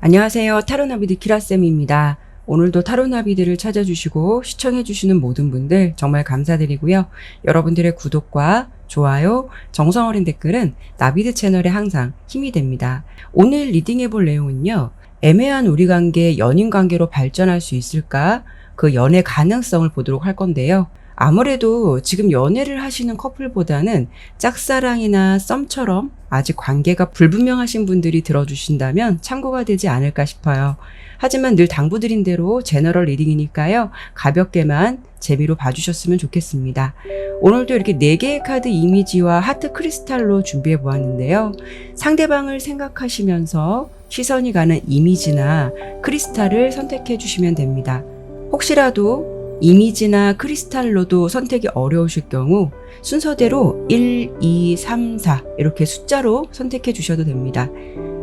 안녕하세요. 타로나비드 키라쌤입니다. 오늘도 타로나비드를 찾아주시고 시청해주시는 모든 분들 정말 감사드리고요. 여러분들의 구독과 좋아요, 정성어린 댓글은 나비드 채널에 항상 힘이 됩니다. 오늘 리딩해볼 내용은요. 애매한 우리 관계, 연인 관계로 발전할 수 있을까? 그 연애 가능성을 보도록 할 건데요. 아무래도 지금 연애를 하시는 커플보다는 짝사랑이나 썸처럼 아직 관계가 불분명하신 분들이 들어주신다면 참고가 되지 않을까 싶어요. 하지만 늘 당부드린 대로 제너럴 리딩이니까요. 가볍게만 재미로 봐주셨으면 좋겠습니다. 오늘도 이렇게 4개의 카드 이미지와 하트 크리스탈로 준비해 보았는데요. 상대방을 생각하시면서 시선이 가는 이미지나 크리스탈을 선택해 주시면 됩니다. 혹시라도 이미지나 크리스탈로도 선택이 어려우실 경우 순서대로 1, 2, 3, 4 이렇게 숫자로 선택해 주셔도 됩니다.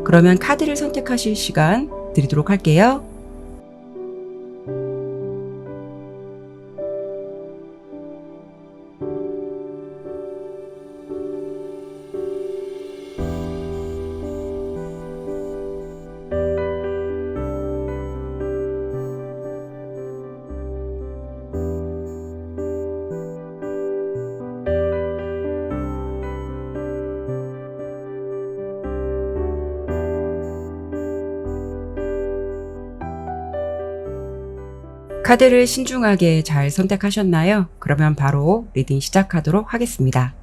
그러면 카드를 선택하실 시간 드리도록 할게요. 카드를 신중하게 잘 선택하셨나요? 그러면 바로 리딩 시작하도록 하겠습니다.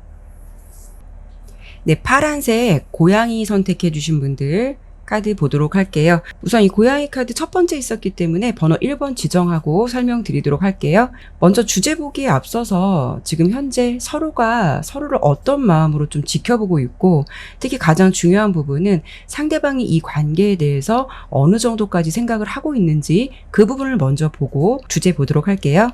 네, 파란색 고양이 선택해 주신 분들 카드 보도록 할게요. 우선 이 고양이 카드 첫 번째 있었기 때문에 번호 1번 지정하고 설명드리도록 할게요. 먼저 주제 보기에 앞서서 지금 현재 서로가 서로를 어떤 마음으로 좀 지켜보고 있고, 특히 가장 중요한 부분은 상대방이 이 관계에 대해서 어느 정도까지 생각을 하고 있는지 그 부분을 먼저 보고 주제 보도록 할게요.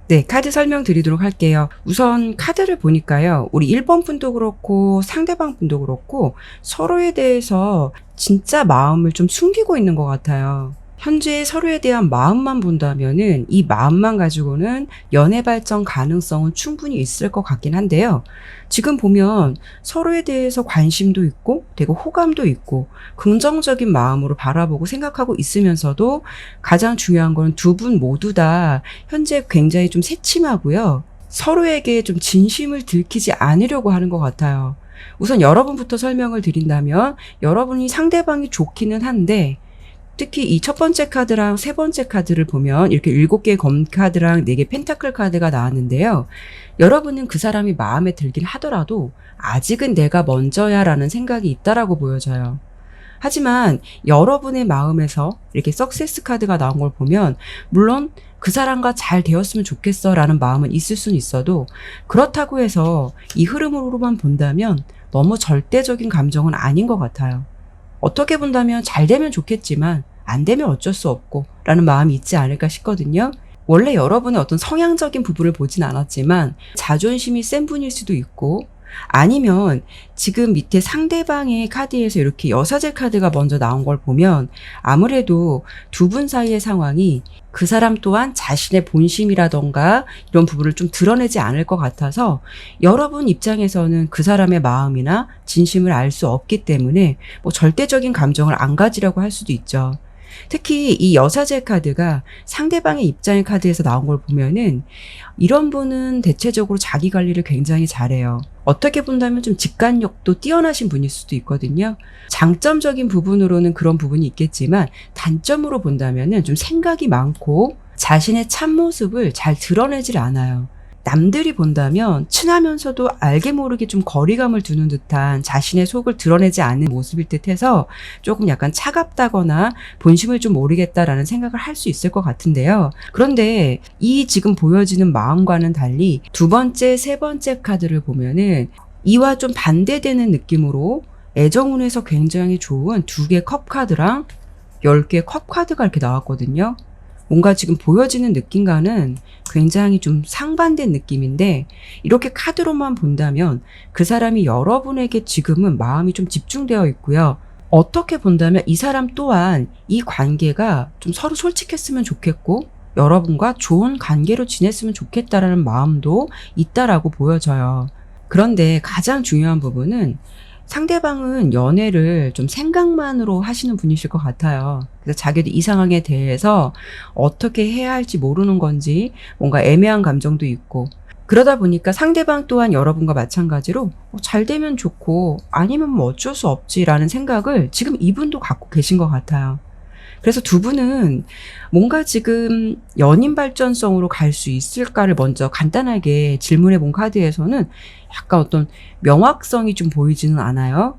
네, 카드 설명드리도록 할게요. 우선 카드를 보니까요. 우리 1번 분도 그렇고 상대방 분도 그렇고 서로에 대해서 진짜 마음을 좀 숨기고 있는 것 같아요. 현재 서로에 대한 마음만 본다면은 이 마음만 가지고는 연애 발전 가능성은 충분히 있을 것 같긴 한데요. 지금 보면 서로에 대해서 관심도 있고 되게 호감도 있고 긍정적인 마음으로 바라보고 생각하고 있으면서도 가장 중요한 건 두 분 모두 다 현재 굉장히 좀 새침하고요. 서로에게 좀 진심을 들키지 않으려고 하는 것 같아요. 우선 여러분부터 설명을 드린다면 여러분이 상대방이 좋기는 한데 특히 이 첫 번째 카드랑 세 번째 카드를 보면 이렇게 7개의 검 카드랑 4개 펜타클 카드가 나왔는데요. 여러분은 그 사람이 마음에 들긴 하더라도 아직은 내가 먼저야 라는 생각이 있다라고 보여져요. 하지만 여러분의 마음에서 이렇게 석세스 카드가 나온 걸 보면 물론 그 사람과 잘 되었으면 좋겠어 라는 마음은 있을 수는 있어도 그렇다고 해서 이 흐름으로만 본다면 너무 절대적인 감정은 아닌 것 같아요. 어떻게 본다면 잘 되면 좋겠지만 안 되면 어쩔 수 없고 라는 마음이 있지 않을까 싶거든요. 원래 여러분의 어떤 성향적인 부분을 보진 않았지만 자존심이 센 분일 수도 있고 아니면 지금 밑에 상대방의 카드에서 이렇게 여사제 카드가 먼저 나온 걸 보면 아무래도 두 분 사이의 상황이 그 사람 또한 자신의 본심이라던가 이런 부분을 좀 드러내지 않을 것 같아서 여러분 입장에서는 그 사람의 마음이나 진심을 알 수 없기 때문에 뭐 절대적인 감정을 안 가지려고 할 수도 있죠. 특히 이 여사제 카드가 상대방의 입장의 카드에서 나온 걸 보면은 이런 분은 대체적으로 자기 관리를 굉장히 잘해요. 어떻게 본다면 좀 직관력도 뛰어나신 분일 수도 있거든요. 장점적인 부분으로는 그런 부분이 있겠지만 단점으로 본다면은 좀 생각이 많고 자신의 참모습을 잘 드러내질 않아요. 남들이 본다면 친하면서도 알게 모르게 좀 거리감을 두는 듯한 자신의 속을 드러내지 않는 모습일 듯해서 조금 약간 차갑다거나 본심을 좀 모르겠다라는 생각을 할 수 있을 것 같은데요. 그런데 이 지금 보여지는 마음과는 달리 두 번째, 세 번째 카드를 보면은 이와 좀 반대되는 느낌으로 애정운에서 굉장히 좋은 2개 컵 카드랑 10개 컵 카드가 이렇게 나왔거든요. 뭔가 지금 보여지는 느낌과는 굉장히 좀 상반된 느낌인데 이렇게 카드로만 본다면 그 사람이 여러분에게 지금은 마음이 좀 집중되어 있고요. 어떻게 본다면 이 사람 또한 이 관계가 좀 서로 솔직했으면 좋겠고 여러분과 좋은 관계로 지냈으면 좋겠다라는 마음도 있다라고 보여져요. 그런데 가장 중요한 부분은 상대방은 연애를 좀 생각만으로 하시는 분이실 것 같아요. 그래서 자기도 이 상황에 대해서 어떻게 해야 할지 모르는 건지 뭔가 애매한 감정도 있고 그러다 보니까 상대방 또한 여러분과 마찬가지로 잘 되면 좋고 아니면 뭐 어쩔 수 없지라는 생각을 지금 이분도 갖고 계신 것 같아요. 그래서 두 분은 뭔가 지금 연인 발전성으로 갈 수 있을까를 먼저 간단하게 질문해 본 카드에서는 약간 어떤 명확성이 좀 보이지는 않아요.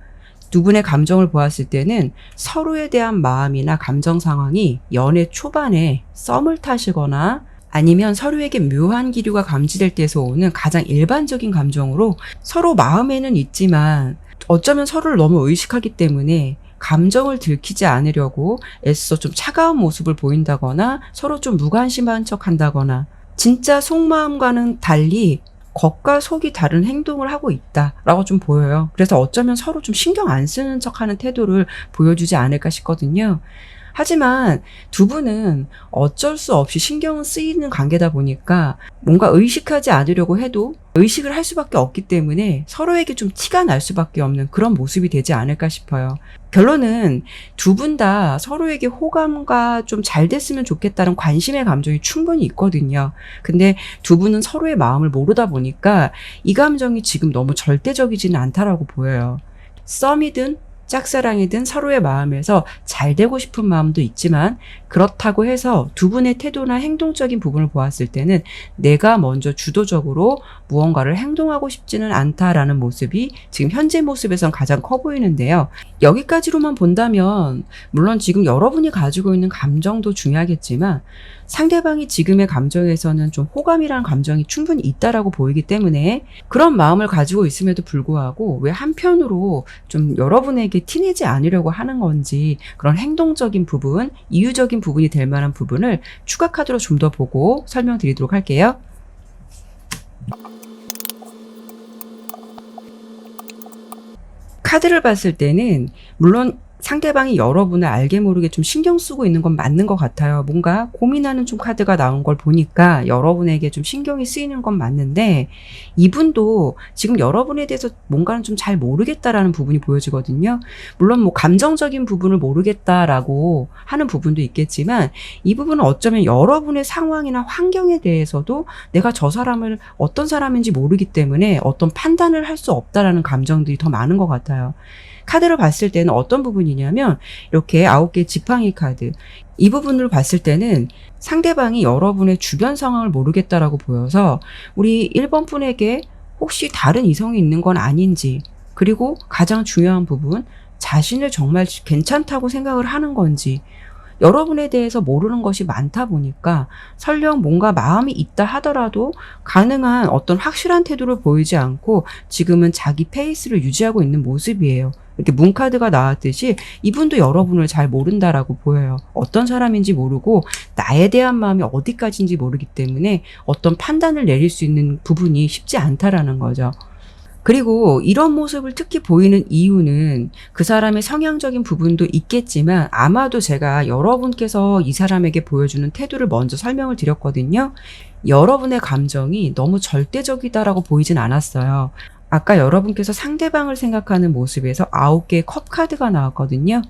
두 분의 감정을 보았을 때는 서로에 대한 마음이나 감정 상황이 연애 초반에 썸을 타시거나 아니면 서로에게 묘한 기류가 감지될 때에서 오는 가장 일반적인 감정으로 서로 마음에는 있지만 어쩌면 서로를 너무 의식하기 때문에 감정을 들키지 않으려고 애써 좀 차가운 모습을 보인다거나 서로 좀 무관심한 척 한다거나 진짜 속마음과는 달리 겉과 속이 다른 행동을 하고 있다라고 좀 보여요. 그래서 어쩌면 서로 좀 신경 안 쓰는 척하는 태도를 보여주지 않을까 싶거든요. 하지만 두 분은 어쩔 수 없이 신경은 쓰이는 관계다 보니까 뭔가 의식하지 않으려고 해도 의식을 할 수밖에 없기 때문에 서로에게 좀 티가 날 수밖에 없는 그런 모습이 되지 않을까 싶어요. 결론은 두 분 다 서로에게 호감과 좀 잘 됐으면 좋겠다는 관심의 감정이 충분히 있거든요. 근데 두 분은 서로의 마음을 모르다 보니까 이 감정이 지금 너무 절대적이지는 않다라고 보여요. 썸이든 짝사랑이든 서로의 마음에서 잘 되고 싶은 마음도 있지만 그렇다고 해서 두 분의 태도나 행동적인 부분을 보았을 때는 내가 먼저 주도적으로 무언가를 행동하고 싶지는 않다라는 모습이 지금 현재 모습에선 가장 커 보이는데요. 여기까지로만 본다면 물론 지금 여러분이 가지고 있는 감정도 중요하겠지만 상대방이 지금의 감정에서는 좀 호감이라는 감정이 충분히 있다라고 보이기 때문에 그런 마음을 가지고 있음에도 불구하고 왜 한편으로 좀 여러분에게 티내지 않으려고 하는 건지 그런 행동적인 부분, 이유적인 부분이 될 만한 부분을 추가 카드로 좀 더 보고 설명드리도록 할게요. 카드를 봤을 때는 물론 상대방이 여러분을 알게 모르게 좀 신경 쓰고 있는 건 맞는 것 같아요. 뭔가 고민하는 좀 카드가 나온 걸 보니까 여러분에게 좀 신경이 쓰이는 건 맞는데 이분도 지금 여러분에 대해서 뭔가는 좀 잘 모르겠다라는 부분이 보여지거든요. 물론 뭐 감정적인 부분을 모르겠다라고 하는 부분도 있겠지만 이 부분은 어쩌면 여러분의 상황이나 환경에 대해서도 내가 저 사람을 어떤 사람인지 모르기 때문에 어떤 판단을 할 수 없다라는 감정들이 더 많은 것 같아요. 카드를 봤을 때는 어떤 부분이냐면 이렇게 9개 지팡이 카드 이 부분을 봤을 때는 상대방이 여러분의 주변 상황을 모르겠다라고 보여서 우리 1번 분에게 혹시 다른 이성이 있는 건 아닌지 그리고 가장 중요한 부분 자신을 정말 괜찮다고 생각을 하는 건지 여러분에 대해서 모르는 것이 많다 보니까 설령 뭔가 마음이 있다 하더라도 가능한 어떤 확실한 태도를 보이지 않고 지금은 자기 페이스를 유지하고 있는 모습이에요. 이렇게 문카드가 나왔듯이 이분도 여러분을 잘 모른다라고 보여요. 어떤 사람인지 모르고 나에 대한 마음이 어디까지인지 모르기 때문에 어떤 판단을 내릴 수 있는 부분이 쉽지 않다라는 거죠. 그리고 이런 모습을 특히 보이는 이유는 그 사람의 성향적인 부분도 있겠지만 아마도 제가 여러분께서 이 사람에게 보여주는 태도를 먼저 설명을 드렸거든요. 여러분의 감정이 너무 절대적이다라고 보이진 않았어요. 아까 여러분께서 상대방을 생각하는 모습에서 9개의 컵 카드가 나왔거든요.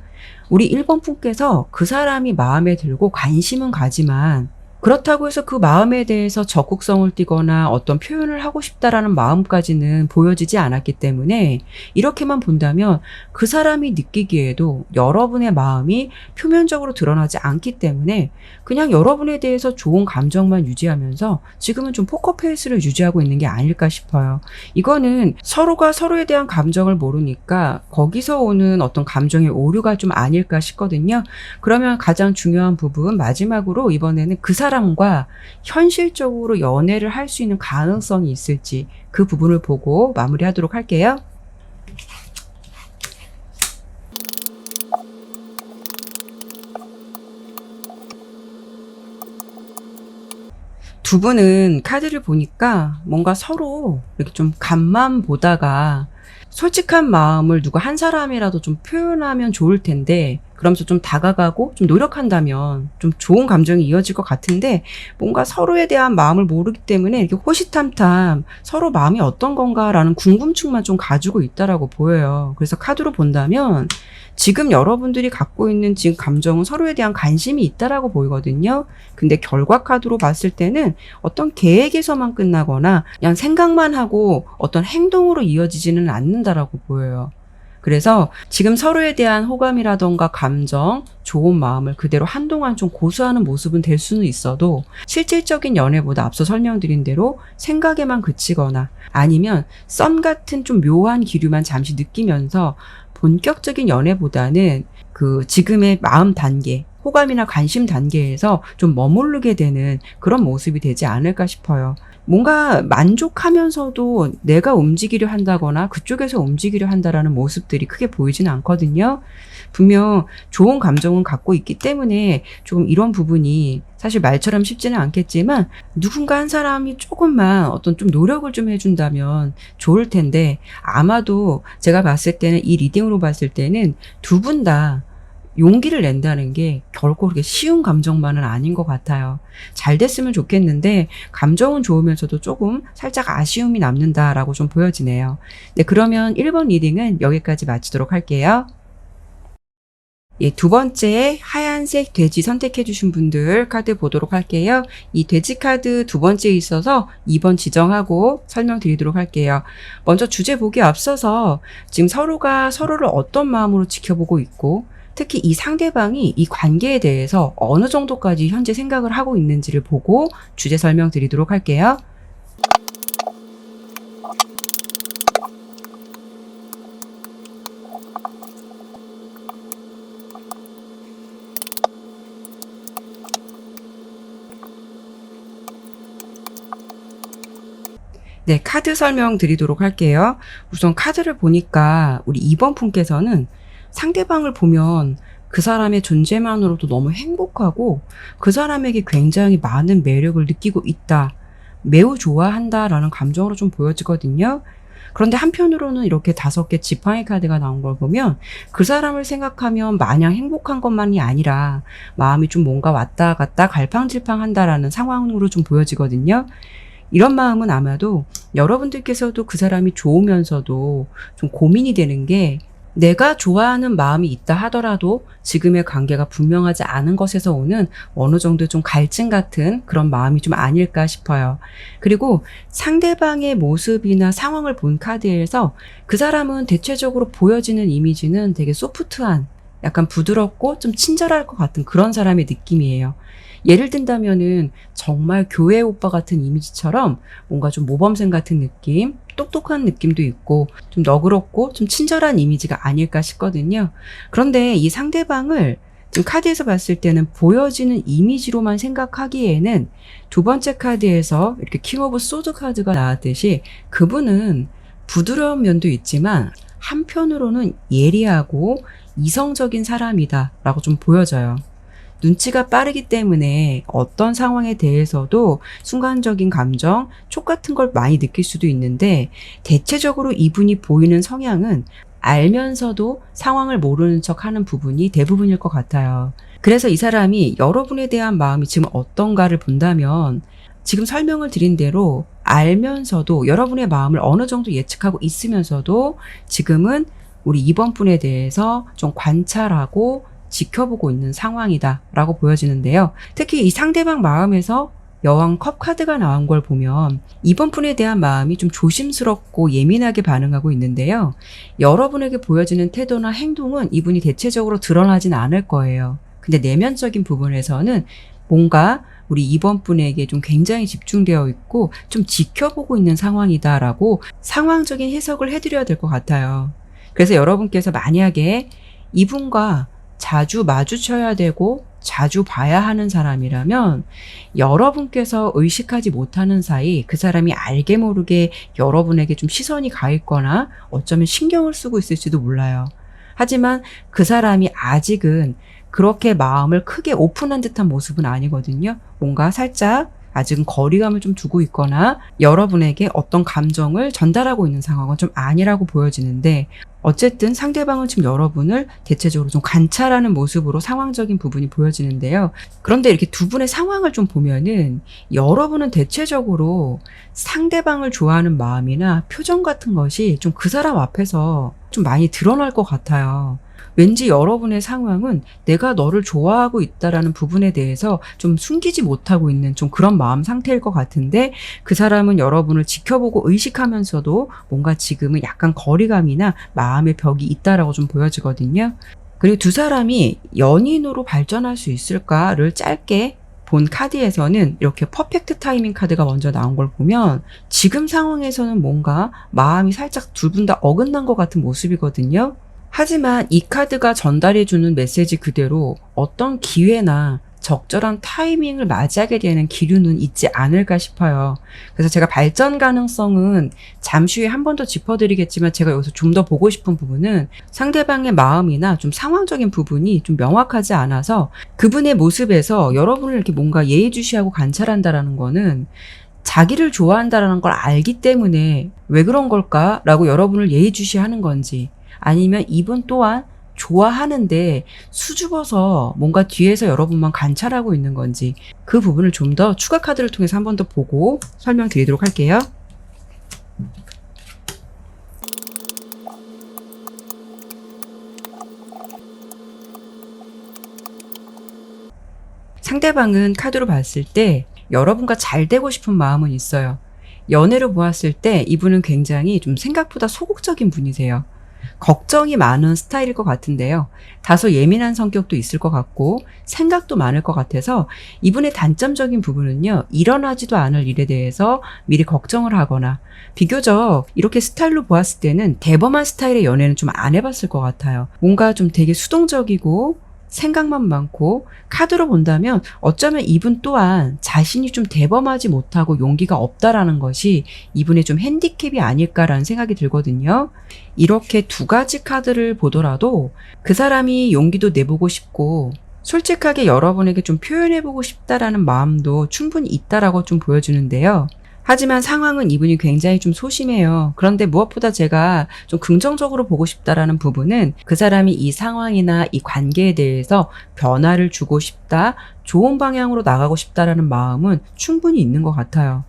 우리 1번 분께서 그 사람이 마음에 들고 관심은 가지만 그렇다고 해서 그 마음에 대해서 적극성을 띠거나 어떤 표현을 하고 싶다라는 마음까지는 보여지지 않았기 때문에 이렇게만 본다면 그 사람이 느끼기에도 여러분의 마음이 표면적으로 드러나지 않기 때문에 그냥 여러분에 대해서 좋은 감정만 유지하면서 지금은 좀 포커페이스를 유지하고 있는 게 아닐까 싶어요. 이거는 서로가 서로에 대한 감정을 모르니까 거기서 오는 어떤 감정의 오류가 좀 아닐까 싶거든요. 그러면 가장 중요한 부분 마지막으로 이번에는 그 사람과 현실적으로 연애를 할 수 있는 가능성이 있을지 그 부분을 보고 마무리하도록 할게요. 두 분은 카드를 보니까 뭔가 서로 이렇게 좀 간만 보다가 솔직한 마음을 누가 한 사람이라도 좀 표현하면 좋을 텐데, 그러면서 좀 다가가고 좀 노력한다면 좀 좋은 감정이 이어질 것 같은데, 뭔가 서로에 대한 마음을 모르기 때문에 이렇게 호시탐탐 서로 마음이 어떤 건가라는 궁금증만 좀 가지고 있다라고 보여요. 그래서 카드로 본다면 지금 여러분들이 갖고 있는 지금 감정은 서로에 대한 관심이 있다라고 보이거든요. 근데 결과 카드로 봤을 때는 어떤 계획에서만 끝나거나 그냥 생각만 하고 어떤 행동으로 이어지지는 않는다라고 보여요. 그래서 지금 서로에 대한 호감이라던가 감정, 좋은 마음을 그대로 한동안 좀 고수하는 모습은 될 수는 있어도 실질적인 연애보다 앞서 설명드린 대로 생각에만 그치거나 아니면 썸 같은 좀 묘한 기류만 잠시 느끼면서 본격적인 연애보다는 그 지금의 마음 단계, 호감이나 관심 단계에서 좀 머무르게 되는 그런 모습이 되지 않을까 싶어요. 뭔가 만족하면서도 내가 움직이려 한다거나 그쪽에서 움직이려 한다라는 모습들이 크게 보이지는 않거든요. 분명 좋은 감정은 갖고 있기 때문에 조금 이런 부분이 사실 말처럼 쉽지는 않겠지만 누군가 한 사람이 조금만 어떤 좀 노력을 좀 해준다면 좋을 텐데, 아마도 제가 봤을 때는 이 리딩으로 봤을 때는 두 분 다 용기를 낸다는 게 결코 그렇게 쉬운 감정만은 아닌 것 같아요. 잘 됐으면 좋겠는데 감정은 좋으면서도 조금 살짝 아쉬움이 남는다라고 좀 보여지네요. 네, 그러면 1번 리딩은 여기까지 마치도록 할게요. 예, 두 번째 하얀색 돼지 선택해 주신 분들 카드 보도록 할게요. 이 돼지 카드 두 번째에 있어서 2번 지정하고 설명드리도록 할게요. 먼저 주제 보기 앞서서 지금 서로가 서로를 어떤 마음으로 지켜보고 있고, 특히 이 상대방이 이 관계에 대해서 어느 정도까지 현재 생각을 하고 있는지를 보고 주제 설명드리도록 할게요. 네, 카드 설명 드리도록 할게요. 우선 카드를 보니까 우리 2번 분께서는 상대방을 보면 그 사람의 존재만으로도 너무 행복하고 그 사람에게 굉장히 많은 매력을 느끼고 있다, 매우 좋아한다라는 감정으로 좀 보여지거든요. 그런데 한편으로는 이렇게 5개 지팡이 카드가 나온 걸 보면 그 사람을 생각하면 마냥 행복한 것만이 아니라 마음이 좀 뭔가 왔다 갔다 갈팡질팡한다라는 상황으로 좀 보여지거든요. 이런 마음은 아마도 여러분들께서도 그 사람이 좋으면서도 좀 고민이 되는 게, 내가 좋아하는 마음이 있다 하더라도 지금의 관계가 분명하지 않은 것에서 오는 어느 정도 좀 갈증 같은 그런 마음이 좀 아닐까 싶어요. 그리고 상대방의 모습이나 상황을 본 카드에서 그 사람은 대체적으로 보여지는 이미지는 되게 소프트한, 약간 부드럽고 좀 친절할 것 같은 그런 사람의 느낌이에요. 예를 든다면은 정말 교회 오빠 같은 이미지처럼 뭔가 좀 모범생 같은 느낌, 똑똑한 느낌도 있고 좀 너그럽고 좀 친절한 이미지가 아닐까 싶거든요. 그런데 이 상대방을 지금 카드에서 봤을 때는 보여지는 이미지로만 생각하기에는 두 번째 카드에서 이렇게 킹 오브 소드 카드가 나왔듯이 그분은 부드러운 면도 있지만 한편으로는 예리하고 이성적인 사람이다 라고 좀 보여져요. 눈치가 빠르기 때문에 어떤 상황에 대해서도 순간적인 감정, 촉 같은 걸 많이 느낄 수도 있는데, 대체적으로 이분이 보이는 성향은 알면서도 상황을 모르는 척 하는 부분이 대부분일 것 같아요. 그래서 이 사람이 여러분에 대한 마음이 지금 어떤가를 본다면 지금 설명을 드린 대로 알면서도 여러분의 마음을 어느 정도 예측하고 있으면서도 지금은 우리 2번 분에 대해서 좀 관찰하고 지켜보고 있는 상황이다 라고 보여지는데요. 특히 이 상대방 마음에서 여왕 컵 카드가 나온 걸 보면 이번 분에 대한 마음이 좀 조심스럽고 예민하게 반응하고 있는데요. 여러분에게 보여지는 태도나 행동은 이분이 대체적으로 드러나진 않을 거예요. 근데 내면적인 부분에서는 뭔가 우리 이번 분에게 좀 굉장히 집중되어 있고 좀 지켜보고 있는 상황이다라고 상황적인 해석을 해드려야 될 것 같아요. 그래서 여러분께서 만약에 이분과 자주 마주쳐야 되고 자주 봐야 하는 사람이라면 여러분께서 의식하지 못하는 사이 그 사람이 알게 모르게 여러분에게 좀 시선이 가 있거나 어쩌면 신경을 쓰고 있을지도 몰라요. 하지만 그 사람이 아직은 그렇게 마음을 크게 오픈한 듯한 모습은 아니거든요. 뭔가 살짝 아직은 거리감을 좀 두고 있거나 여러분에게 어떤 감정을 전달하고 있는 상황은 좀 아니라고 보여지는데, 어쨌든 상대방은 지금 여러분을 대체적으로 좀 관찰하는 모습으로 상황적인 부분이 보여지는데요. 그런데 이렇게 두 분의 상황을 좀 보면은 여러분은 대체적으로 상대방을 좋아하는 마음이나 표정 같은 것이 좀 그 사람 앞에서 좀 많이 드러날 것 같아요. 왠지 여러분의 상황은 내가 너를 좋아하고 있다라는 부분에 대해서 좀 숨기지 못하고 있는 좀 그런 마음 상태일 것 같은데, 그 사람은 여러분을 지켜보고 의식하면서도 뭔가 지금은 약간 거리감이나 마음의 벽이 있다라고 좀 보여지거든요. 그리고 두 사람이 연인으로 발전할 수 있을까를 짧게 본 카드에서는 이렇게 퍼펙트 타이밍 카드가 먼저 나온 걸 보면 지금 상황에서는 뭔가 마음이 살짝 둘 분 다 어긋난 것 같은 모습이거든요. 하지만 이 카드가 전달해주는 메시지 그대로 어떤 기회나 적절한 타이밍을 맞이하게 되는 기류는 있지 않을까 싶어요. 그래서 제가 발전 가능성은 잠시 후에 한 번 더 짚어드리겠지만, 제가 여기서 좀 더 보고 싶은 부분은 상대방의 마음이나 좀 상황적인 부분이 좀 명확하지 않아서 그분의 모습에서 여러분을 이렇게 뭔가 예의주시하고 관찰한다라는 거는 자기를 좋아한다라는 걸 알기 때문에 왜 그런 걸까라고 여러분을 예의주시하는 건지, 아니면 이분 또한 좋아하는데 수줍어서 뭔가 뒤에서 여러분만 관찰하고 있는 건지, 그 부분을 좀 더 추가 카드를 통해서 한 번 더 보고 설명드리도록 할게요. 상대방은 카드로 봤을 때 여러분과 잘 되고 싶은 마음은 있어요. 연애로 보았을 때 이분은 굉장히 좀 생각보다 소극적인 분이세요. 걱정이 많은 스타일일 것 같은데요. 다소 예민한 성격도 있을 것 같고 생각도 많을 것 같아서 이분의 단점적인 부분은요, 일어나지도 않을 일에 대해서 미리 걱정을 하거나, 비교적 이렇게 스타일로 보았을 때는 대범한 스타일의 연애는 좀 안 해봤을 것 같아요. 뭔가 좀 되게 수동적이고 생각만 많고, 카드로 본다면 어쩌면 이분 또한 자신이 좀 대범하지 못하고 용기가 없다라는 것이 이분의 좀 핸디캡이 아닐까라는 생각이 들거든요. 이렇게 두 가지 카드를 보더라도 그 사람이 용기도 내보고 싶고 솔직하게 여러분에게 좀 표현해보고 싶다라는 마음도 충분히 있다라고 좀 보여주는데요. 하지만 상황은 이분이 굉장히 좀 소심해요. 그런데 무엇보다 제가 좀 긍정적으로 보고 싶다라는 부분은 그 사람이 이 상황이나 이 관계에 대해서 변화를 주고 싶다, 좋은 방향으로 나가고 싶다라는 마음은 충분히 있는 것 같아요.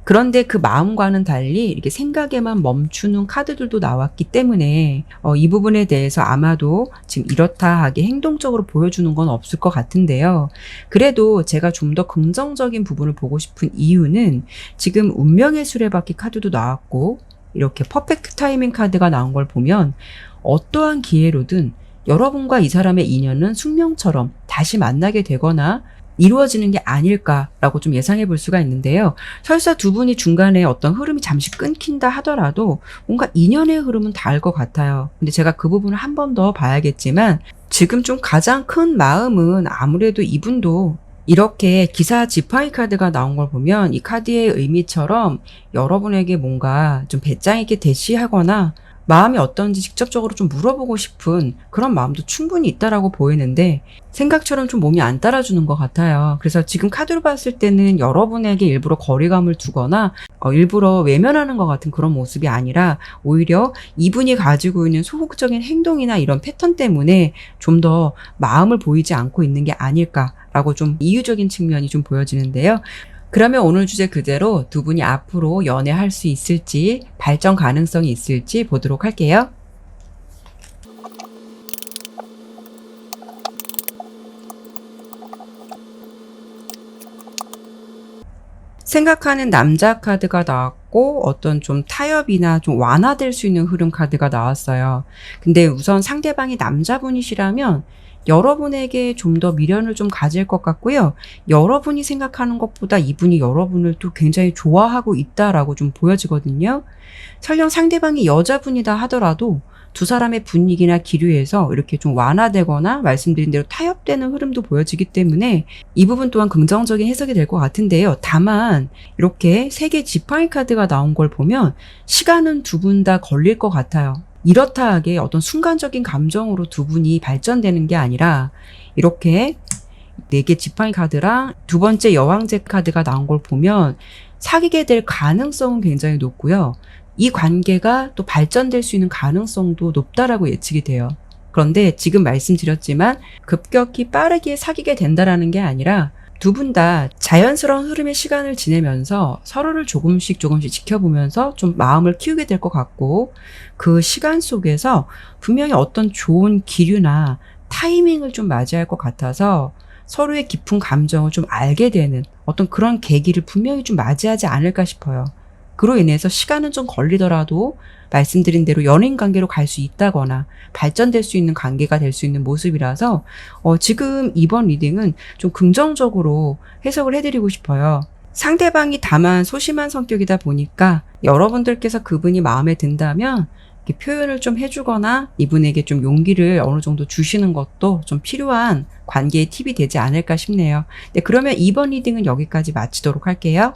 그런데 그 마음과는 달리 이렇게 생각에만 멈추는 카드들도 나왔기 때문에 이 부분에 대해서 아마도 지금 이렇다 하게 행동적으로 보여주는 건 없을 것 같은데요. 그래도 제가 좀 더 긍정적인 부분을 보고 싶은 이유는 지금 운명의 수레바퀴 카드도 나왔고 이렇게 퍼펙트 타이밍 카드가 나온 걸 보면 어떠한 기회로든 여러분과 이 사람의 인연은 숙명처럼 다시 만나게 되거나 이루어지는 게 아닐까라고 좀 예상해 볼 수가 있는데요. 설사 두 분이 중간에 어떤 흐름이 잠시 끊긴다 하더라도 뭔가 인연의 흐름은 닿을 것 같아요. 근데 제가 그 부분을 한 번 더 봐야겠지만, 지금 좀 가장 큰 마음은 아무래도 이분도 이렇게 기사 지팡이 카드가 나온 걸 보면 이 카드의 의미처럼 여러분에게 뭔가 좀 배짱 있게 대시하거나 마음이 어떤지 직접적으로 좀 물어보고 싶은 그런 마음도 충분히 있다라고 보이는데, 생각처럼 좀 몸이 안 따라주는 것 같아요. 그래서 지금 카드로 봤을 때는 여러분에게 일부러 거리감을 두거나 일부러 외면하는 것 같은 그런 모습이 아니라, 오히려 이분이 가지고 있는 소극적인 행동이나 이런 패턴 때문에 좀 더 마음을 보이지 않고 있는 게 아닐까라고 좀 이유적인 측면이 좀 보여지는데요. 그러면 오늘 주제 그대로 두 분이 앞으로 연애할 수 있을지, 발전 가능성이 있을지 보도록 할게요. 생각하는 남자 카드가 나왔고, 어떤 좀 타협이나 좀 완화될 수 있는 흐름 카드가 나왔어요. 근데 우선 상대방이 남자분이시라면 여러분에게 좀 더 미련을 좀 가질 것 같고요. 여러분이 생각하는 것보다 이분이 여러분을 또 굉장히 좋아하고 있다라고 좀 보여지거든요. 설령 상대방이 여자분이다 하더라도 두 사람의 분위기나 기류에서 이렇게 좀 완화되거나 말씀드린 대로 타협되는 흐름도 보여지기 때문에 이 부분 또한 긍정적인 해석이 될 것 같은데요. 다만 이렇게 세 개 지팡이 카드가 나온 걸 보면 시간은 두 분 다 걸릴 것 같아요. 이렇다 하게 어떤 순간적인 감정으로 두 분이 발전되는 게 아니라, 이렇게 4개 지팡이 카드랑 두 번째 여왕제 카드가 나온 걸 보면 사귀게 될 가능성은 굉장히 높고요. 이 관계가 또 발전될 수 있는 가능성도 높다라고 예측이 돼요. 그런데 지금 말씀드렸지만 급격히 빠르게 사귀게 된다라는 게 아니라 두 분 다 자연스러운 흐름의 시간을 지내면서 서로를 조금씩 지켜보면서 좀 마음을 키우게 될 것 같고, 그 시간 속에서 분명히 어떤 좋은 기류나 타이밍을 좀 맞이할 것 같아서 서로의 깊은 감정을 좀 알게 되는 어떤 그런 계기를 분명히 좀 맞이하지 않을까 싶어요. 그로 인해서 시간은 좀 걸리더라도 말씀드린 대로 연인 관계로 갈 수 있다거나 발전될 수 있는 관계가 될 수 있는 모습이라서 지금 이번 리딩은 좀 긍정적으로 해석을 해드리고 싶어요. 상대방이 다만 소심한 성격이다 보니까 여러분들께서 그분이 마음에 든다면 이렇게 표현을 좀 해주거나 이분에게 좀 용기를 어느 정도 주시는 것도 좀 필요한 관계의 팁이 되지 않을까 싶네요. 네, 그러면 이번 리딩은 여기까지 마치도록 할게요.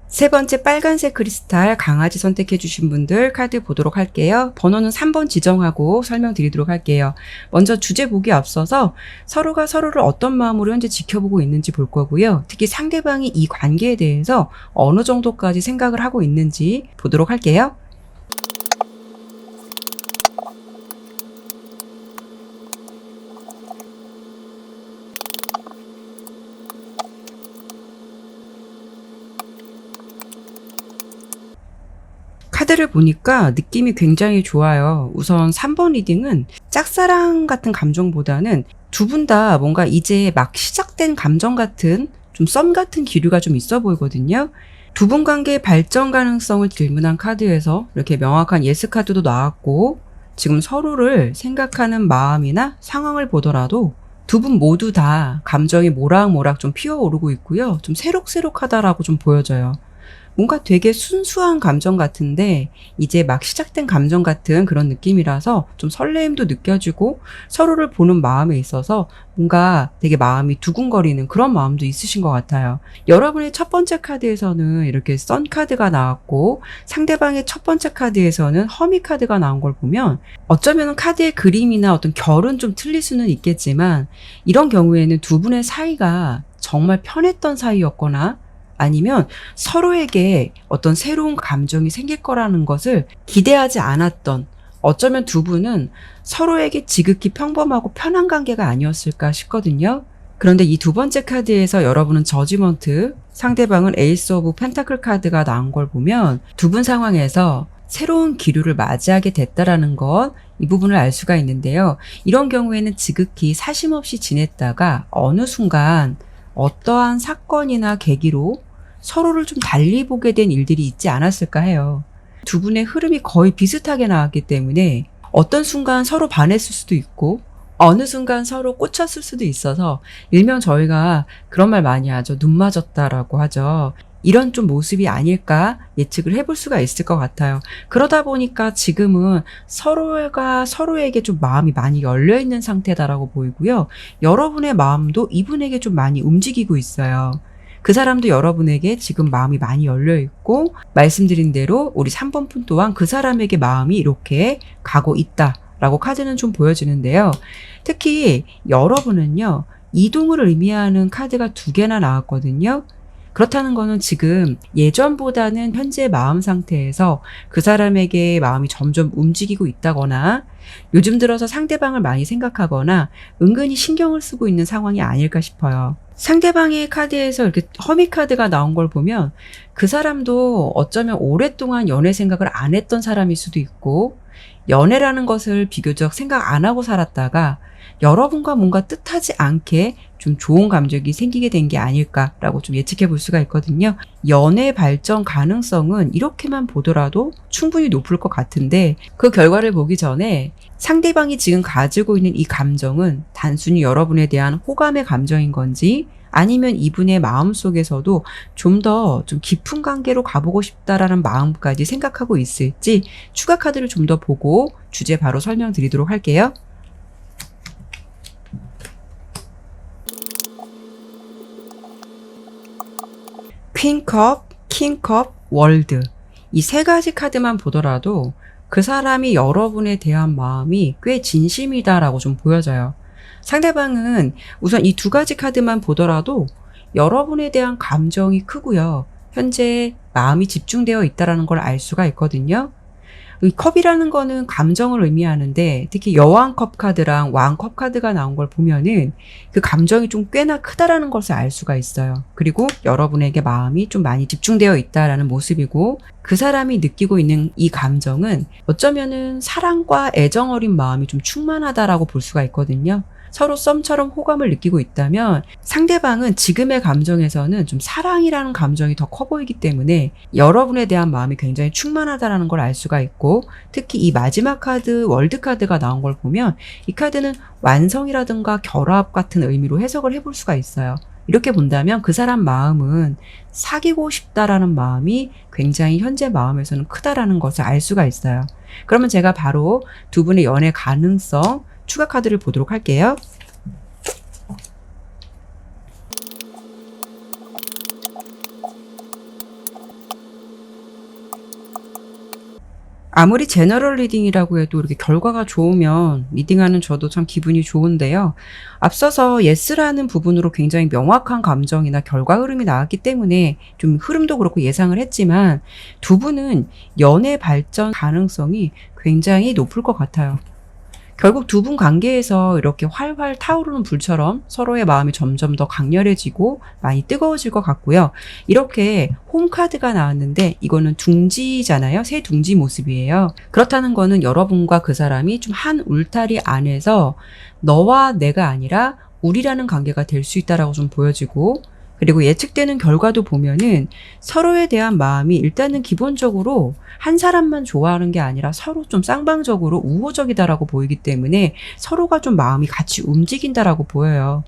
세 번째 빨간색 크리스탈 강아지 선택해 주신 분들 카드 보도록 할게요. 번호는 3번 지정하고 설명드리도록 할게요. 먼저 주제 보기 앞서서 서로가 서로를 어떤 마음으로 현재 지켜보고 있는지 볼 거고요. 특히 상대방이 이 관계에 대해서 어느 정도까지 생각을 하고 있는지 보도록 할게요. 카드를 보니까 느낌이 굉장히 좋아요. 우선 3번 리딩은 짝사랑 같은 감정보다는 두 분 다 뭔가 이제 막 시작된 감정 같은 좀 썸 같은 기류가 좀 있어 보이거든요. 두 분 관계의 발전 가능성을 질문한 카드에서 이렇게 명확한 예스 카드도 나왔고, 지금 서로를 생각하는 마음이나 상황을 보더라도 두 분 모두 다 감정이 모락모락 좀 피어오르고 있고요. 좀 새록새록하다라고 좀 보여져요. 뭔가 되게 순수한 감정 같은데 이제 막 시작된 감정 같은 그런 느낌이라서 좀 설레임도 느껴지고 서로를 보는 마음에 있어서 뭔가 되게 마음이 두근거리는 그런 마음도 있으신 것 같아요. 여러분의 첫 번째 카드에서는 이렇게 선 카드가 나왔고 상대방의 첫 번째 카드에서는 허미 카드가 나온 걸 보면 어쩌면 카드의 그림이나 어떤 결은 좀 틀릴 수는 있겠지만 이런 경우에는 두 분의 사이가 정말 편했던 사이였거나 아니면 서로에게 어떤 새로운 감정이 생길 거라는 것을 기대하지 않았던, 어쩌면 두 분은 서로에게 지극히 평범하고 편한 관계가 아니었을까 싶거든요. 그런데 이 두 번째 카드에서 여러분은 저지먼트, 상대방은 에이스 오브 펜타클 카드가 나온 걸 보면 두 분 상황에서 새로운 기류를 맞이하게 됐다라는 것, 이 부분을 알 수가 있는데요. 이런 경우에는 지극히 사심 없이 지냈다가 어느 순간 어떠한 사건이나 계기로 서로를 좀 달리 보게 된 일들이 있지 않았을까 해요. 두 분의 흐름이 거의 비슷하게 나왔기 때문에 어떤 순간 서로 반했을 수도 있고 어느 순간 서로 꽂혔을 수도 있어서 일명 저희가 그런 말 많이 하죠. 눈 맞았다라고 하죠. 이런 좀 모습이 아닐까 예측을 해볼 수가 있을 것 같아요. 그러다 보니까 지금은 서로가 서로에게 좀 마음이 많이 열려있는 상태다라고 보이고요. 여러분의 마음도 이분에게 좀 많이 움직이고 있어요. 그 사람도 여러분에게 지금 마음이 많이 열려있고 말씀드린 대로 우리 3번 분 또한 그 사람에게 마음이 이렇게 가고 있다라고 카드는 좀 보여지는데요. 특히 여러분은요. 이동을 의미하는 카드가 2개나 나왔거든요. 그렇다는 거는 지금 예전보다는 현재 마음 상태에서 그 사람에게 마음이 점점 움직이고 있다거나 요즘 들어서 상대방을 많이 생각하거나 은근히 신경을 쓰고 있는 상황이 아닐까 싶어요. 상대방의 카드에서 이렇게 허미 카드가 나온 걸 보면 그 사람도 어쩌면 오랫동안 연애 생각을 안 했던 사람일 수도 있고 연애라는 것을 비교적 생각 안 하고 살았다가 여러분과 뭔가 뜻하지 않게 좀 좋은 감정이 생기게 된 게 아닐까라고 좀 예측해 볼 수가 있거든요. 연애 발전 가능성은 이렇게만 보더라도 충분히 높을 것 같은데 그 결과를 보기 전에 상대방이 지금 가지고 있는 이 감정은 단순히 여러분에 대한 호감의 감정인 건지 아니면 이분의 마음속에서도 좀 더 좀 깊은 관계로 가보고 싶다라는 마음까지 생각하고 있을지 추가 카드를 좀 더 보고 주제 바로 설명드리도록 할게요. 퀸컵, 킹컵, 월드 이 3가지 카드만 보더라도 그 사람이 여러분에 대한 마음이 꽤 진심이다라고 좀 보여져요. 상대방은 우선 이 두 가지 카드만 보더라도 여러분에 대한 감정이 크고요. 현재 마음이 집중되어 있다는 걸 알 수가 있거든요. 이 컵이라는 거는 감정을 의미하는데 특히 여왕컵 카드랑 왕컵 카드가 나온 걸 보면은 그 감정이 좀 꽤나 크다라는 것을 알 수가 있어요. 그리고 여러분에게 마음이 좀 많이 집중되어 있다라는 모습이고 그 사람이 느끼고 있는 이 감정은 어쩌면은 사랑과 애정 어린 마음이 좀 충만하다라고 볼 수가 있거든요. 서로 썸처럼 호감을 느끼고 있다면 상대방은 지금의 감정에서는 좀 사랑이라는 감정이 더 커 보이기 때문에 여러분에 대한 마음이 굉장히 충만하다는 걸 알 수가 있고 특히 이 마지막 카드 월드 카드가 나온 걸 보면 이 카드는 완성이라든가 결합 같은 의미로 해석을 해볼 수가 있어요. 이렇게 본다면 그 사람 마음은 사귀고 싶다라는 마음이 굉장히 현재 마음에서는 크다라는 것을 알 수가 있어요. 그러면 제가 바로 두 분의 연애 가능성 추가 카드를 보도록 할게요. 아무리 제너럴 리딩이라고 해도 이렇게 결과가 좋으면 리딩하는 저도 참 기분이 좋은데요. 앞서서 예스라는 부분으로 굉장히 명확한 감정이나 결과 흐름이 나왔기 때문에 좀 흐름도 그렇고 예상을 했지만 두 분은 연애 발전 가능성이 굉장히 높을 것 같아요. 결국 두 분 관계에서 이렇게 활활 타오르는 불처럼 서로의 마음이 점점 더 강렬해지고 많이 뜨거워질 것 같고요. 이렇게 홈카드가 나왔는데 이거는 둥지잖아요. 새 둥지 모습이에요. 그렇다는 거는 여러분과 그 사람이 좀 한 울타리 안에서 너와 내가 아니라 우리라는 관계가 될 수 있다라고 좀 보여지고 그리고 예측되는 결과도 보면은 서로에 대한 마음이 일단은 기본적으로 한 사람만 좋아하는 게 아니라 서로 좀 쌍방적으로 우호적이다라고 보이기 때문에 서로가 좀 마음이 같이 움직인다라고 보여요.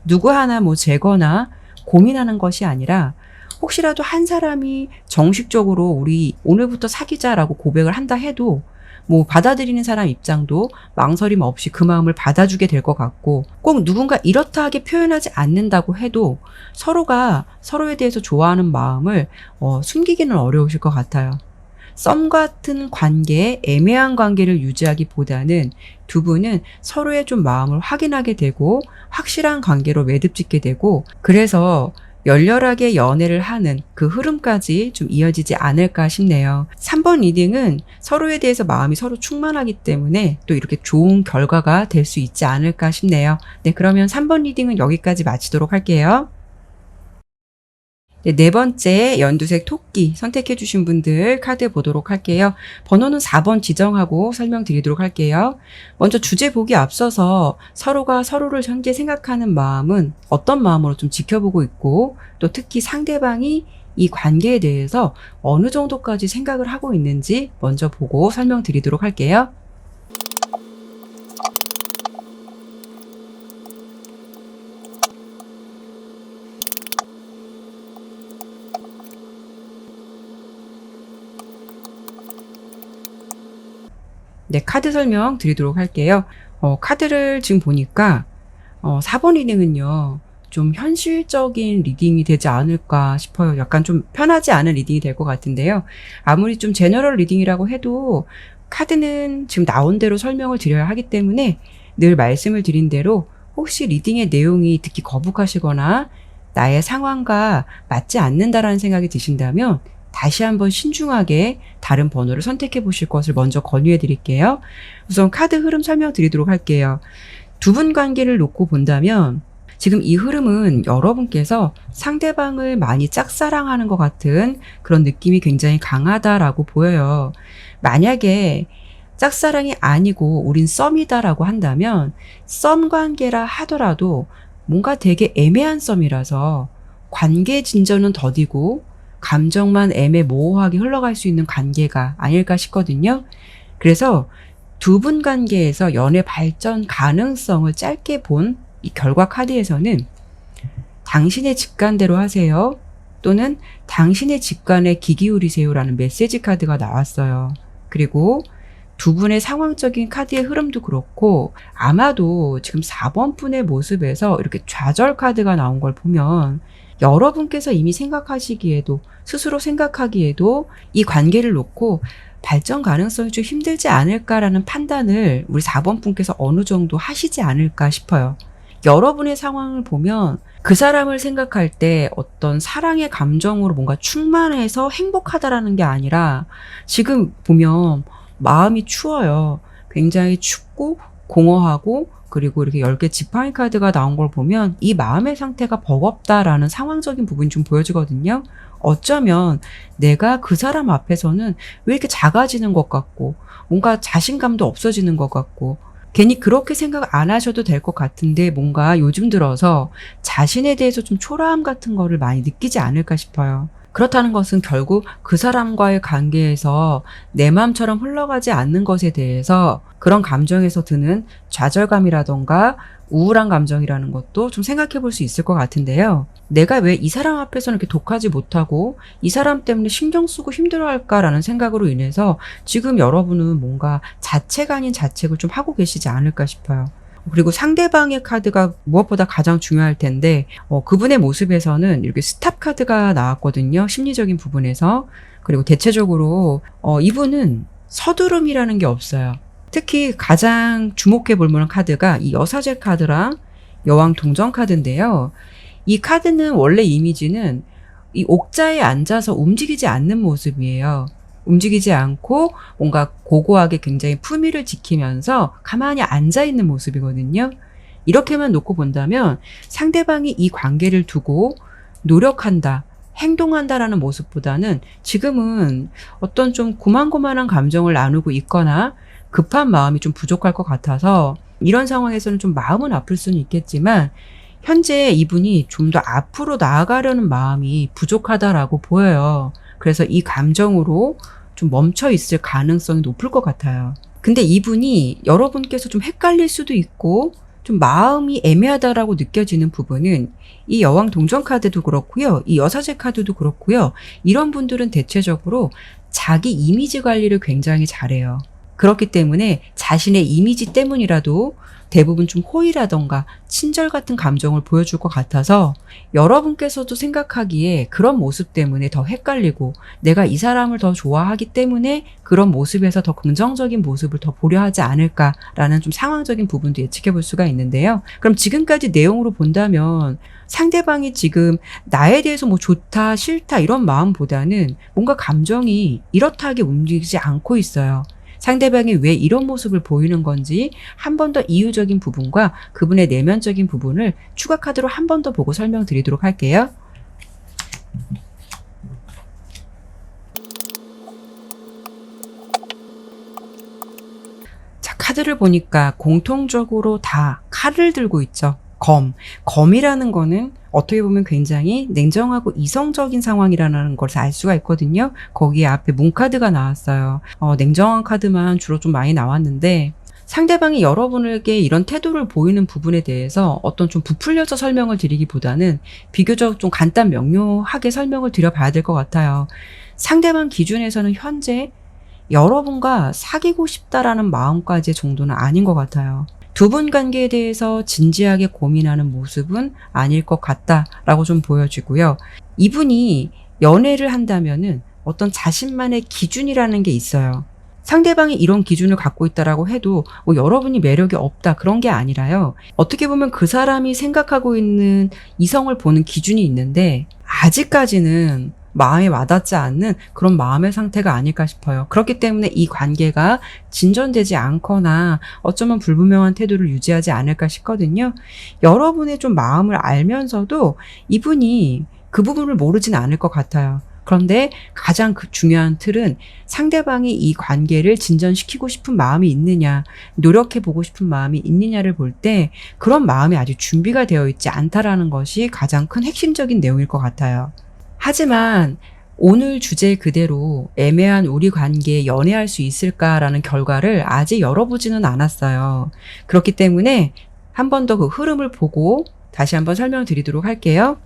누구 하나 뭐 재거나 고민하는 것이 아니라 혹시라도 한 사람이 정식적으로 우리 오늘부터 사귀자라고 고백을 한다 해도 뭐 받아들이는 사람 입장도 망설임 없이 그 마음을 받아주게 될 것 같고 꼭 누군가 이렇다하게 표현하지 않는다고 해도 서로가 서로에 대해서 좋아하는 마음을 숨기기는 어려우실 것 같아요. 썸 같은 관계, 애매한 관계를 유지하기보다는 두 분은 서로의 좀 마음을 확인하게 되고 확실한 관계로 매듭짓게 되고 그래서 열렬하게 연애를 하는 그 흐름까지 좀 이어지지 않을까 싶네요. 3번 리딩은 서로에 대해서 마음이 서로 충만하기 때문에 또 이렇게 좋은 결과가 될 수 있지 않을까 싶네요. 네, 그러면 3번 리딩은 여기까지 마치도록 할게요. 네 번째 연두색 토끼 선택해 주신 분들 카드 보도록 할게요. 번호는 4번 지정하고 설명드리도록 할게요. 먼저 주제 보기 앞서서 서로가 서로를 현재 생각하는 마음은 어떤 마음으로 좀 지켜보고 있고 또 특히 상대방이 이 관계에 대해서 어느 정도까지 생각을 하고 있는지 먼저 보고 설명드리도록 할게요. 네, 카드 설명 드리도록 할게요. 카드를 지금 보니까 4번 리딩은요. 좀 현실적인 리딩이 되지 않을까 싶어요. 약간 좀 편하지 않은 리딩이 될 것 같은데요. 아무리 좀 제너럴 리딩이라고 해도 카드는 지금 나온 대로 설명을 드려야 하기 때문에 늘 말씀을 드린 대로 혹시 리딩의 내용이 듣기 거북하시거나 나의 상황과 맞지 않는다라는 생각이 드신다면 다시 한번 신중하게 다른 번호를 선택해 보실 것을 먼저 권유해 드릴게요. 우선 카드 흐름 설명 드리도록 할게요. 두 분 관계를 놓고 본다면 지금 이 흐름은 여러분께서 상대방을 많이 짝사랑하는 것 같은 그런 느낌이 굉장히 강하다라고 보여요. 만약에 짝사랑이 아니고 우린 썸이다라고 한다면 썸 관계라 하더라도 뭔가 되게 애매한 썸이라서 관계 진전은 더디고 감정만 애매모호하게 흘러갈 수 있는 관계가 아닐까 싶거든요. 그래서 두 분 관계에서 연애 발전 가능성을 짧게 본 이 결과 카드에서는 당신의 직관대로 하세요. 또는 당신의 직관에 귀 기울이세요라는 메시지 카드가 나왔어요. 그리고 두 분의 상황적인 카드의 흐름도 그렇고 아마도 지금 4번 분의 모습에서 이렇게 좌절 카드가 나온 걸 보면 여러분께서 이미 생각하시기에도, 스스로 생각하기에도 이 관계를 놓고 발전 가능성이 좀 힘들지 않을까라는 판단을 우리 4번 분께서 어느 정도 하시지 않을까 싶어요. 여러분의 상황을 보면 그 사람을 생각할 때 어떤 사랑의 감정으로 뭔가 충만해서 행복하다라는 게 아니라 지금 보면 마음이 추워요. 굉장히 춥고 공허하고, 그리고 이렇게 10개 지팡이 카드가 나온 걸 보면 이 마음의 상태가 버겁다라는 상황적인 부분이 좀 보여지거든요. 어쩌면 내가 그 사람 앞에서는 왜 이렇게 작아지는 것 같고, 뭔가 자신감도 없어지는 것 같고, 괜히 그렇게 생각 안 하셔도 될 것 같은데 뭔가 요즘 들어서 자신에 대해서 좀 초라함 같은 거를 많이 느끼지 않을까 싶어요. 그렇다는 것은 결국 그 사람과의 관계에서 내 마음처럼 흘러가지 않는 것에 대해서 그런 감정에서 드는 좌절감이라던가 우울한 감정이라는 것도 좀 생각해 볼 수 있을 것 같은데요. 내가 왜 이 사람 앞에서는 이렇게 독하지 못하고 이 사람 때문에 신경 쓰고 힘들어할까라는 생각으로 인해서 지금 여러분은 뭔가 자책 아닌 자책을 좀 하고 계시지 않을까 싶어요. 그리고 상대방의 카드가 무엇보다 가장 중요할 텐데, 그분의 모습에서는 이렇게 스탑 카드가 나왔거든요. 심리적인 부분에서. 그리고 대체적으로 이분은 서두름이라는 게 없어요. 특히 가장 주목해 볼 만한 카드가 이 여사제 카드랑 여왕 동전 카드인데요. 이 카드는 원래 이미지는 이 옥자에 앉아서 움직이지 않는 모습이에요. 움직이지 않고 뭔가 고고하게 굉장히 품위를 지키면서 가만히 앉아있는 모습이거든요. 이렇게만 놓고 본다면 상대방이 이 관계를 두고 노력한다, 행동한다라는 모습보다는 지금은 어떤 좀 고만고만한 감정을 나누고 있거나 급한 마음이 좀 부족할 것 같아서 이런 상황에서는 좀 마음은 아플 수는 있겠지만 현재 이분이 좀 더 앞으로 나아가려는 마음이 부족하다라고 보여요. 그래서 이 감정으로 좀 멈춰 있을 가능성이 높을 것 같아요. 근데 이분이 여러분께서 좀 헷갈릴 수도 있고 좀 마음이 애매하다라고 느껴지는 부분은 이 여왕 동전 카드도 그렇고요. 이 여사제 카드도 그렇고요. 이런 분들은 대체적으로 자기 이미지 관리를 굉장히 잘해요. 그렇기 때문에 자신의 이미지 때문이라도 대부분 좀 호의라던가 친절 같은 감정을 보여줄 것 같아서 여러분께서도 생각하기에 그런 모습 때문에 더 헷갈리고 내가 이 사람을 더 좋아하기 때문에 그런 모습에서 더 긍정적인 모습을 더 보려 하지 않을까라는 좀 상황적인 부분도 예측해 볼 수가 있는데요. 그럼 지금까지 내용으로 본다면 상대방이 지금 나에 대해서 뭐 좋다, 싫다 이런 마음보다는 뭔가 감정이 이렇다하게 움직이지 않고 있어요. 상대방이 왜 이런 모습을 보이는 건지 한 번 더 이유적인 부분과 그분의 내면적인 부분을 추가 카드로 한 번 더 보고 설명드리도록 할게요. 자, 카드를 보니까 공통적으로 다 칼을 들고 있죠. 검이라는 거는 어떻게 보면 굉장히 냉정하고 이성적인 상황이라는 것을 알 수가 있거든요. 거기에 앞에 문카드가 나왔어요. 냉정한 카드만 주로 좀 많이 나왔는데 상대방이 여러분에게 이런 태도를 보이는 부분에 대해서 어떤 좀 부풀려서 설명을 드리기보다는 비교적 좀 간단 명료하게 설명을 드려봐야 될 것 같아요. 상대방 기준에서는 현재 여러분과 사귀고 싶다라는 마음까지의 정도는 아닌 것 같아요. 두 분 관계에 대해서 진지하게 고민하는 모습은 아닐 것 같다라고 좀 보여지고요. 이분이 연애를 한다면은 어떤 자신만의 기준이라는 게 있어요. 상대방이 이런 기준을 갖고 있다라고 해도 뭐 여러분이 매력이 없다 그런 게 아니라요. 어떻게 보면 그 사람이 생각하고 있는 이성을 보는 기준이 있는데 아직까지는 마음에 와닿지 않는 그런 마음의 상태가 아닐까 싶어요. 그렇기 때문에 이 관계가 진전되지 않거나 어쩌면 불분명한 태도를 유지하지 않을까 싶거든요. 여러분의 좀 마음을 알면서도 이분이 그 부분을 모르진 않을 것 같아요. 그런데 가장 중요한 틀은 상대방이 이 관계를 진전시키고 싶은 마음이 있느냐, 노력해보고 싶은 마음이 있느냐를 볼 때 그런 마음이 아직 준비가 되어 있지 않다라는 것이 가장 큰 핵심적인 내용일 것 같아요. 하지만 오늘 주제 그대로 애매한 우리 관계에 연애할 수 있을까라는 결과를 아직 열어보지는 않았어요. 그렇기 때문에 한 번 더 그 흐름을 보고 다시 한번 설명드리도록 할게요.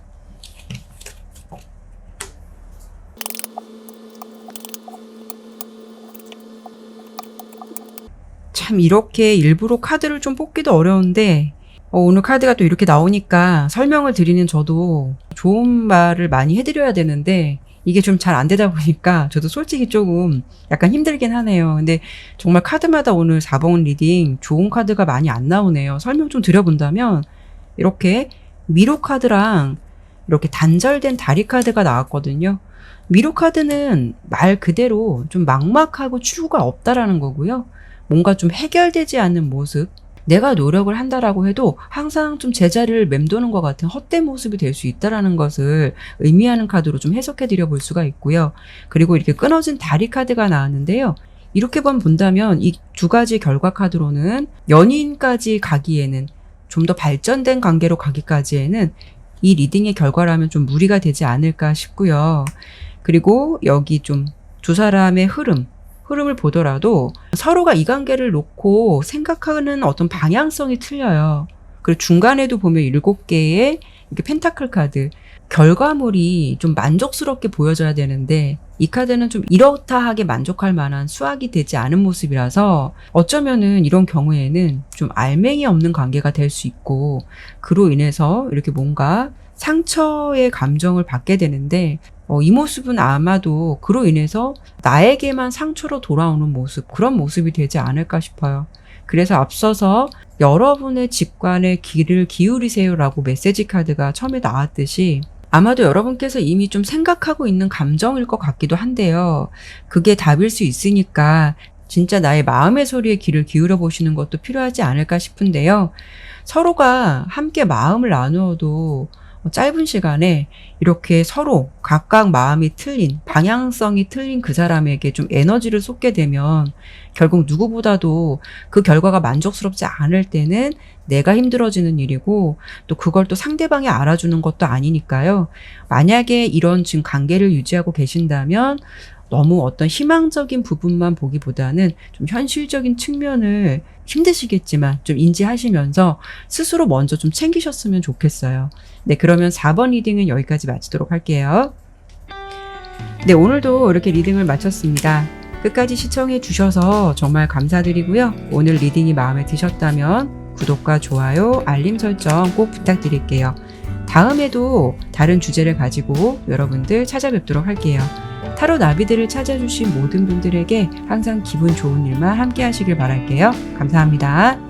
참 이렇게 일부러 카드를 좀 뽑기도 어려운데 오늘 카드가 또 이렇게 나오니까 설명을 드리는 저도 좋은 말을 많이 해드려야 되는데 이게 좀 잘 안 되다 보니까 저도 솔직히 조금 약간 힘들긴 하네요. 근데 정말 카드마다 오늘 4번 리딩 좋은 카드가 많이 안 나오네요. 설명 좀 드려본다면 이렇게 미로 카드랑 이렇게 단절된 다리 카드가 나왔거든요. 미로 카드는 말 그대로 좀 막막하고 추구가 없다라는 거고요. 뭔가 좀 해결되지 않는 모습, 내가 노력을 한다라고 해도 항상 좀 제자리를 맴도는 것 같은 헛된 모습이 될 수 있다라는 것을 의미하는 카드로 좀 해석해 드려 볼 수가 있고요. 그리고 이렇게 끊어진 다리 카드가 나왔는데요. 이렇게 본다면 이 두 가지 결과 카드로는 연인까지 가기에는 좀 더 발전된 관계로 가기까지에는 이 리딩의 결과라면 좀 무리가 되지 않을까 싶고요. 그리고 여기 좀 두 사람의 흐름을 보더라도 서로가 이 관계를 놓고 생각하는 어떤 방향성이 틀려요. 그리고 중간에도 보면 7개의 이렇게 펜타클 카드, 결과물이 좀 만족스럽게 보여져야 되는데 이 카드는 좀 이렇다 하게 만족할 만한 수확이 되지 않은 모습이라서 어쩌면은 이런 경우에는 좀 알맹이 없는 관계가 될 수 있고 그로 인해서 이렇게 뭔가 상처의 감정을 받게 되는데 이 모습은 아마도 그로 인해서 나에게만 상처로 돌아오는 모습, 그런 모습이 되지 않을까 싶어요. 그래서 앞서서 여러분의 직관에 귀를 기울이세요라고 메시지 카드가 처음에 나왔듯이 아마도 여러분께서 이미 좀 생각하고 있는 감정일 것 같기도 한데요. 그게 답일 수 있으니까 진짜 나의 마음의 소리에 귀를 기울여 보시는 것도 필요하지 않을까 싶은데요. 서로가 함께 마음을 나누어도 짧은 시간에 이렇게 서로 각각 마음이 틀린, 방향성이 틀린 그 사람에게 좀 에너지를 쏟게 되면 결국 누구보다도 그 결과가 만족스럽지 않을 때는 내가 힘들어지는 일이고 또 그걸 또 상대방이 알아주는 것도 아니니까요. 만약에 이런 지금 관계를 유지하고 계신다면 너무 어떤 희망적인 부분만 보기보다는 좀 현실적인 측면을 힘드시겠지만 좀 인지하시면서 스스로 먼저 좀 챙기셨으면 좋겠어요. 네, 그러면 4번 리딩은 여기까지 마치도록 할게요. 네, 오늘도 이렇게 리딩을 마쳤습니다. 끝까지 시청해 주셔서 정말 감사드리고요. 오늘 리딩이 마음에 드셨다면 구독과 좋아요, 알림 설정 꼭 부탁드릴게요. 다음에도 다른 주제를 가지고 여러분들 찾아뵙도록 할게요. 타로 나비들을 찾아주신 모든 분들에게 항상 기분 좋은 일만 함께 하시길 바랄게요. 감사합니다.